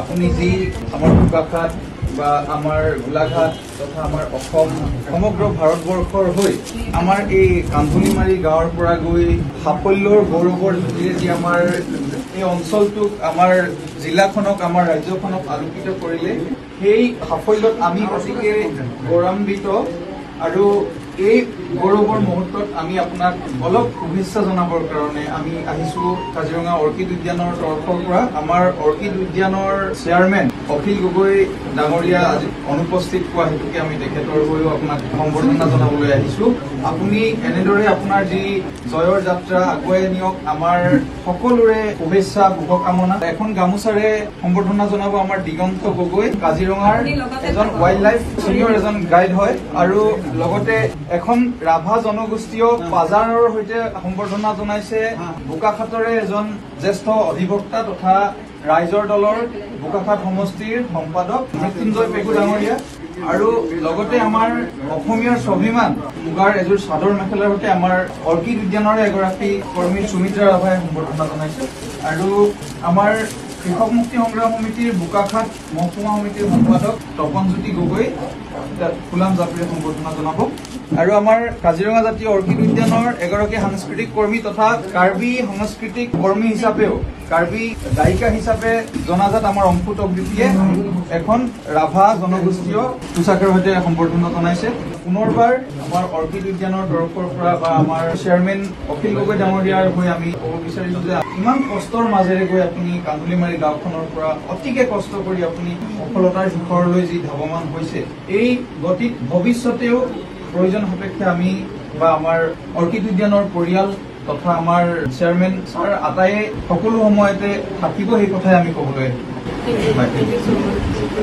আপুনি যি আমাৰ বোকাখাত বা আমাৰ গোলাঘাট তথা আমাৰ অসম সমগ্ৰ ভাৰতবৰ্ষৰ হৈ আমাৰ এই কান্ধুলিমাৰী গাঁৱৰ পৰা গৈ সাফল্যৰ গৌৰৱৰ জৰিয়তে যি আমাৰ এই অঞ্চলটোক আমাৰ জিলাখনক আমাৰ ৰাজ্যখনক আলোকিত কৰিলে সেই সাফল্যত আমি অতিকে গৌৰৱান্বিত আৰু এই গৌৰৱৰ মুহূৰ্তত আমি আপোনাক অলপ শুভেচ্ছা জনাবৰ কাৰণে আমি আহিছো কাজিৰঙা অৰ্কিড উদ্যানৰ তৰফৰ পৰা আমাৰ অৰ্কিড উদ্যানৰ চেয়াৰমেন অখিল গগৈ ডাঙৰীয়া আজি অনুপস্থিত হোৱা হেতুকে আমি তেখেতৰ হৈও আপোনাক সম্বৰ্ধনা জনাবলৈ আহিছো। আপুনি এনেদৰে আপোনাৰ যি জয়ৰ যাত্ৰা আগুৱাই নিয়ক, আমাৰ সকলোৰে শুভেচ্ছা শুভকামনা। এখন গামোচাৰে সম্বৰ্ধনা জনাব আমাৰ দিগন্ত গগৈ, কাজিৰঙাৰ এজন ৱাইল্ড লাইফ চিনিয়ৰ এজন গাইড হয় আৰু লগতে এখন ৰাভা জনগোষ্ঠীয় বাজাৰৰ সৈতে সম্বৰ্ধনা জনাইছে বোকাখাতৰে এজন জ্যেষ্ঠ অধিবক্তা তথা ৰাইজৰ দলৰ বোকাখাত সমষ্টিৰ সম্পাদক মৃত্যুঞ্জয় পেগু ডাঙৰীয়া আৰু লগতে আমাৰ অসমীয়াৰ স্বাভিমান মুগাৰ এযোৰ চাদৰ মেখেলাৰ সৈতে আমাৰ অৰ্কিড উদ্যানৰে এগৰাকী কৰ্মী সুমিত্ৰা ৰাভাই সম্বৰ্ধনা জনাইছে আৰু আমাৰ কৃষক মুক্তি সংগ্ৰাম সমিতিৰ বোকাখাত মহকুমা সমিতিৰ সম্পাদক তপনজ্যোতি গগৈ ফুলাম জাপিৰে সম্বৰ্ধনা জনাব আৰু আমাৰ কাজিৰঙা জাতীয় অৰ্কিড উদ্যানৰ এগৰাকী সাংস্কৃতিক কৰ্মী তথা কাৰ্বি সাংস্কৃতিক কৰ্মী হিচাপেও কাৰ্বি গায়িকা হিচাপে জনাজাত আমাৰ অম্ফুত অগ্ৰীতিয়ে এখন ৰাভা জনগোষ্ঠীয় পোচাকৰ সৈতে সম্বৰ্ধনা জনাইছে। পুনৰবাৰ আমাৰ অৰ্কিড উদ্যানৰ তৰফৰ পৰা বা আমাৰ চেয়াৰমেন অখিল গগৈ ডাঙৰীয়াৰ হৈ আমি ক'ব বিচাৰিছো যে ইমান কষ্টৰ মাজেৰে গৈ আপুনি কান্ধুলিমাৰী গাঁওখনৰ পৰা অতিকে কষ্ট কৰি আপুনি সফলতাৰ শিখৰলৈ যি ধাৱমান হৈছে, এই গতিত ভৱিষ্যতেও প্ৰয়োজন সাপেক্ষে আমি বা আমাৰ অৰ্কিড উদ্যানৰ পৰিয়াল তথা আমাৰ চেয়াৰমেন ছাৰ আটাইয়ে সকলো সময়তে থাকিব, সেই কথাই আমি ক'বলৈ